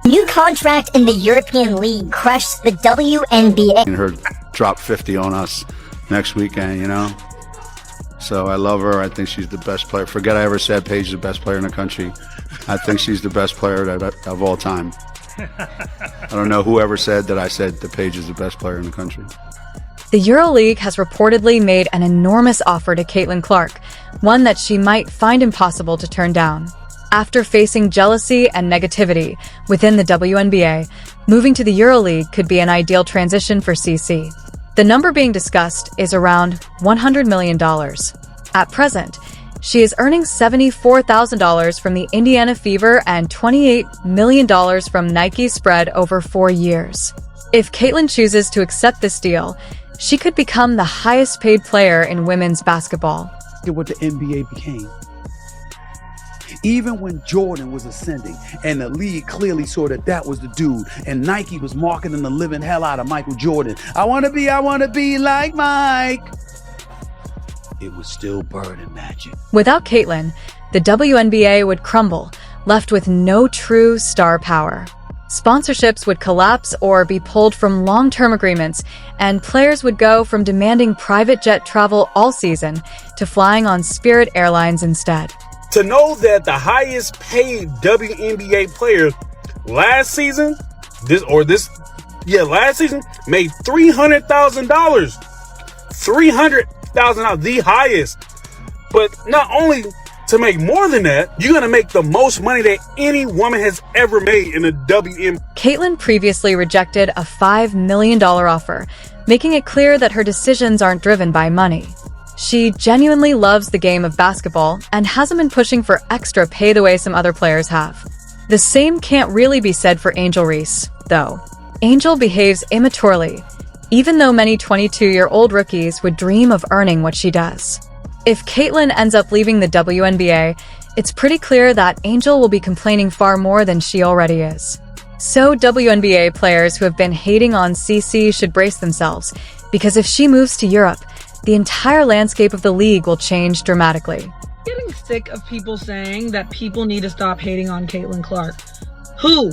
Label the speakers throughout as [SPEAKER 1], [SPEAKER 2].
[SPEAKER 1] New contract in the European League crushed the WNBA.
[SPEAKER 2] And her drop 50 on us next weekend, you know? So I love her. I think she's the best player. Forget I ever said Paige is the best player in the country. I think she's the best player of all time. I don't know who ever said that I said that Paige is the best player in the country.
[SPEAKER 3] The EuroLeague has reportedly made an enormous offer to Caitlin Clark, one that she might find impossible to turn down. After facing jealousy and negativity within the WNBA, moving to the EuroLeague could be an ideal transition for CC. The number being discussed is around $100 million. At present, she is earning $74,000 from the Indiana Fever and $28 million from Nike spread over 4 years. If Caitlin chooses to accept this deal, she could become the highest paid player in women's basketball.
[SPEAKER 4] Look at what the NBA became. Even when Jordan was ascending and the league clearly saw that that was the dude, and Nike was marketing the living hell out of Michael Jordan. I want to be like Mike. It was still burning magic.
[SPEAKER 3] Without Caitlin, the WNBA would crumble, left with no true star power. Sponsorships would collapse or be pulled from long-term agreements, and players would go from demanding private jet travel all season to flying on Spirit Airlines instead.
[SPEAKER 5] To know that the highest paid WNBA player last season made $300,000. $300,000, the highest. But not only to make more than that, you're going to make the most money that any woman has ever made in the WNBA.
[SPEAKER 3] Caitlin previously rejected a $5 million offer, making it clear that her decisions aren't driven by money. She genuinely loves the game of basketball and hasn't been pushing for extra pay the way some other players have. The same can't really be said for Angel Reese, though. Angel behaves immaturely, even though many 22-year-old rookies would dream of earning what she does. If Caitlin ends up leaving the WNBA, it's pretty clear that Angel will be complaining far more than she already is. So WNBA players who have been hating on CC should brace themselves, because if she moves to Europe, the entire landscape of the league will change dramatically.
[SPEAKER 6] Getting sick of people saying that people need to stop hating on Caitlin Clark. Who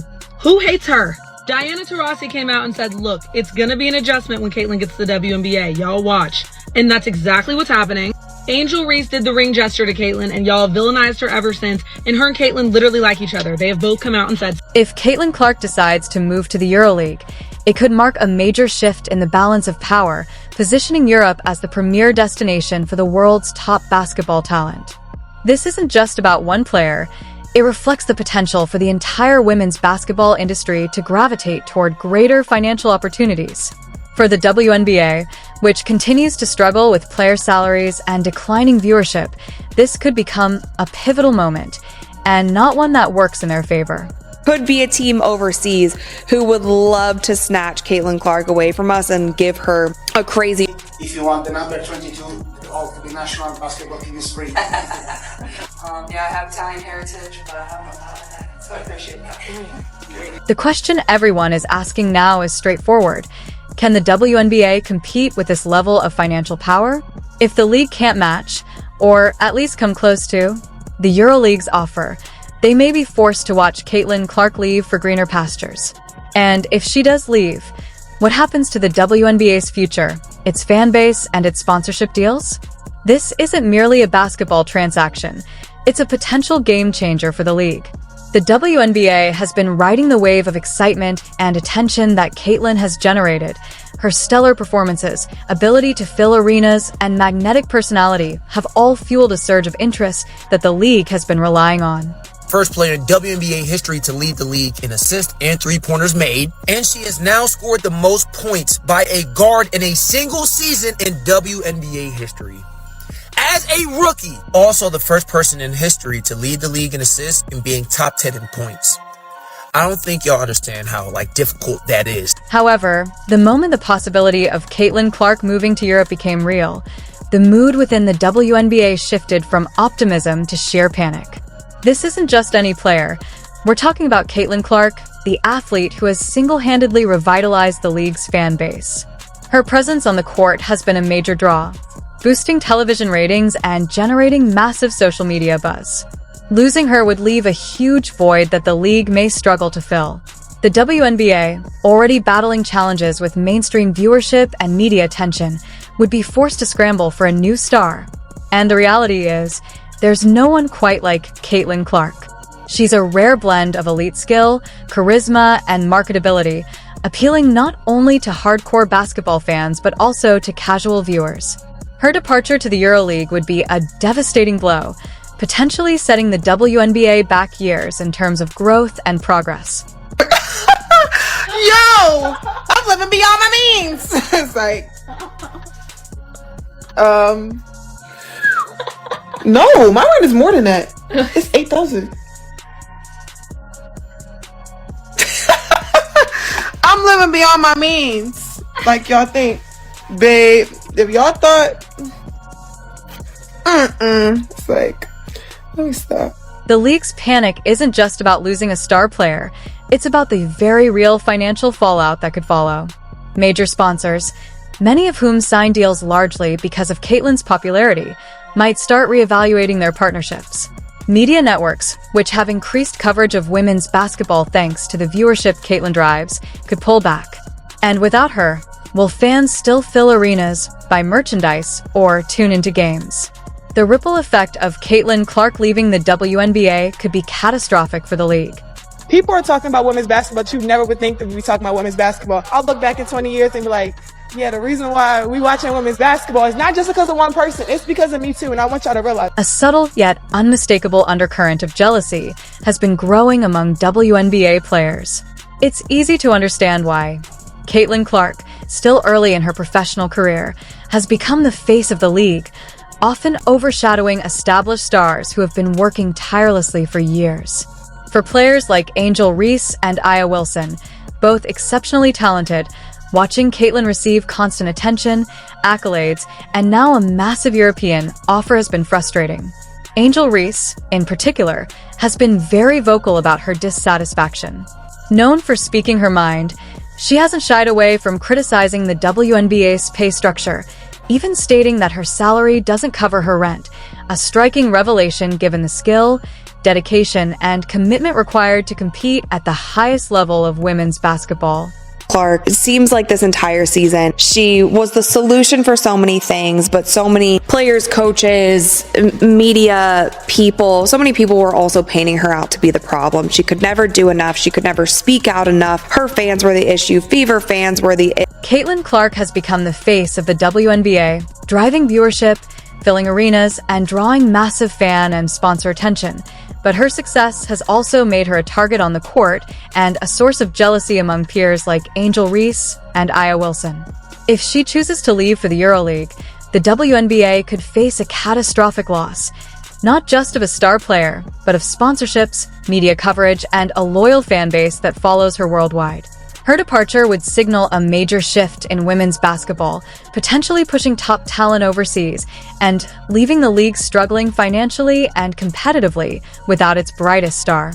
[SPEAKER 6] hates her? Diana Taurasi came out and said, look, it's gonna be an adjustment when Caitlin gets to the WNBA. Y'all watch. And that's exactly what's happening. Angel Reese did the ring gesture to Caitlin, and y'all have villainized her ever since, and her and Caitlin literally like each other. They have both come out and said,
[SPEAKER 3] if Caitlin Clark decides to move to the EuroLeague, it could mark a major shift in the balance of power, positioning Europe as the premier destination for the world's top basketball talent. This isn't just about one player. It reflects the potential for the entire women's basketball industry to gravitate toward greater financial opportunities. For the WNBA, which continues to struggle with player salaries and declining viewership, this could become a pivotal moment, and not one that works in their favor.
[SPEAKER 7] Could be a team overseas who would love to snatch Caitlin Clark away from us and give her a crazy.
[SPEAKER 8] If you want the number 22 of the national basketball team is free.
[SPEAKER 9] Yeah, I have Italian heritage, but I have no power in that, so I appreciate that.
[SPEAKER 3] The question everyone is asking now is straightforward. Can the WNBA compete with this level of financial power? If the league can't match, or at least come close to, the EuroLeague's offer, they may be forced to watch Caitlin Clark leave for greener pastures. And if she does leave, what happens to the WNBA's future, its fan base, and its sponsorship deals? This isn't merely a basketball transaction. It's a potential game changer for the league. The WNBA has been riding the wave of excitement and attention that Caitlin has generated. Her stellar performances, ability to fill arenas, and magnetic personality have all fueled a surge of interest that the league has been relying on.
[SPEAKER 10] First player in WNBA history to lead the league in assists and three-pointers made, and she has now scored the most points by a guard in a single season in WNBA history. As a rookie, also the first person in history to lead the league in assists and being top 10 in points. I don't think y'all understand how difficult that is.
[SPEAKER 3] However, the moment the possibility of Caitlin Clark moving to Europe became real, the mood within the WNBA shifted from optimism to sheer panic. This isn't just any player. We're talking about Caitlin Clark, the athlete who has single-handedly revitalized the league's fan base. Her presence on the court has been a major draw, boosting television ratings and generating massive social media buzz. Losing her would leave a huge void that the league may struggle to fill. The WNBA, already battling challenges with mainstream viewership and media attention, would be forced to scramble for a new star. And the reality is, there's no one quite like Caitlin Clark. She's a rare blend of elite skill, charisma, and marketability, appealing not only to hardcore basketball fans but also to casual viewers. Her departure to the EuroLeague would be a devastating blow, potentially setting the WNBA back years in terms of growth and progress.
[SPEAKER 11] Yo, I'm living beyond my means. It's like, no, my rent is more than that. It's 8,000. I'm living beyond my means. Like y'all think, babe. If y'all thought, it's like, let me stop.
[SPEAKER 3] The league's panic isn't just about losing a star player. It's about the very real financial fallout that could follow. Major sponsors, many of whom sign deals largely because of Caitlin's popularity, might start reevaluating their partnerships. Media networks, which have increased coverage of women's basketball thanks to the viewership Caitlin drives, could pull back. And without her, will fans still fill arenas, buy merchandise, or tune into games? The ripple effect of Caitlin Clark leaving the WNBA could be catastrophic for the league.
[SPEAKER 11] People are talking about women's basketball, but you never would think that we'd be talking about women's basketball. I'll look back in 20 years and be like, yeah, the reason why we watching women's basketball is not just because of one person, it's because of me too, and I want y'all to realize.
[SPEAKER 3] A subtle yet unmistakable undercurrent of jealousy has been growing among WNBA players. It's easy to understand why. Caitlin Clark, still early in her professional career, has become the face of the league, often overshadowing established stars who have been working tirelessly for years. For players like Angel Reese and Aya Wilson, both exceptionally talented, watching Caitlin receive constant attention, accolades, and now a massive European offer has been frustrating. Angel Reese, in particular, has been very vocal about her dissatisfaction. Known for speaking her mind, she hasn't shied away from criticizing the WNBA's pay structure, even stating that her salary doesn't cover her rent, a striking revelation given the skill, dedication, and commitment required to compete at the highest level of women's basketball.
[SPEAKER 7] Clark, it seems like this entire season, she was the solution for so many things, but so many players, coaches, media people, so many people were also painting her out to be the problem. She could never do enough. She could never speak out enough. Her fans were the issue. Fever fans were the
[SPEAKER 3] Caitlin Clark has become the face of the WNBA, driving viewership, filling arenas, and drawing massive fan and sponsor attention. But her success has also made her a target on the court and a source of jealousy among peers like Angel Reese and Aya Wilson. If she chooses to leave for the EuroLeague, the WNBA could face a catastrophic loss, not just of a star player, but of sponsorships, media coverage, and a loyal fan base that follows her worldwide. Her departure would signal a major shift in women's basketball, potentially pushing top talent overseas and leaving the league struggling financially and competitively without its brightest star.